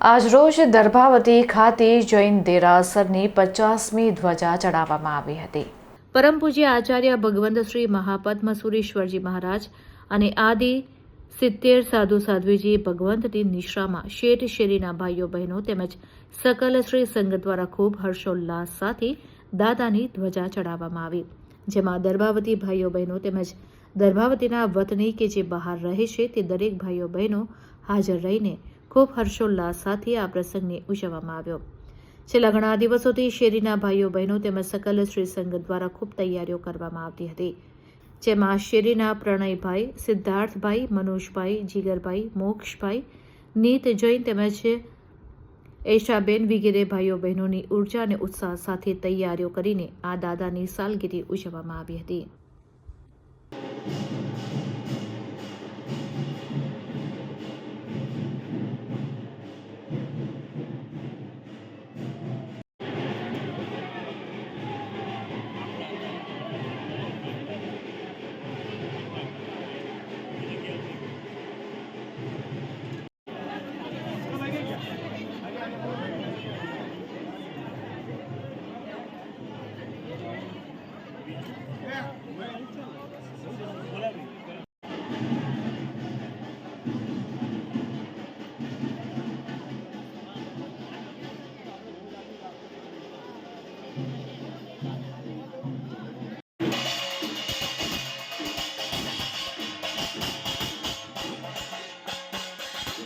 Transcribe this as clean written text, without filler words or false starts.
આજરોજ દર્ભાવતી ખાતે જૈન દેરાસરની 50મી ધ્વજા ચડાવવામાં આવી હતી। પરમ પૂજ્ય આચાર્ય ભગવંત શ્રી મહાપદ્મસુરીશ્વરજી મહારાજ અને આદિ 70 સાધુ સાધ્વીજી ભગવંતની નિશ્રામાં શેઠ શેરીના ભાઈઓ બહેનો તેમજ સકલ શ્રી સંઘ દ્વારા ખૂબ હર્ષોલ્લાસ સાથે દાદાની ધ્વજા ચડાવવામાં આવી, જેમાં દર્ભાવતી ભાઈઓ બહેનો તેમજ દર્ભાવતીના વતની કે જે બહાર રહે છે તે દરેક ભાઈઓ બહેનો હાજર રહીને ખૂબ હર્ષોલ્લાસ સાથે આ પ્રસંગને ઉજવવામાં આવ્યો। છેલ્લા ઘણા દિવસોથી શેરીના ભાઈઓ બહેનો તેમજ સકલ શ્રી સંઘ દ્વારા ખૂબ તૈયારીઓ કરવામાં આવતી હતી, જેમાં શેરીના પ્રણયભાઈ, સિદ્ધાર્થભાઈ, મનોજભાઈ, જીગરભાઈ, મોક્ષભાઈ, નીત જૈન તેમજ એશાબેન વગેરે ભાઈઓ બહેનોની ઉર્જા અને ઉત્સાહ સાથે તૈયારીઓ કરીને આ દાદાની સાલગીરી ઉજવવામાં આવી હતી।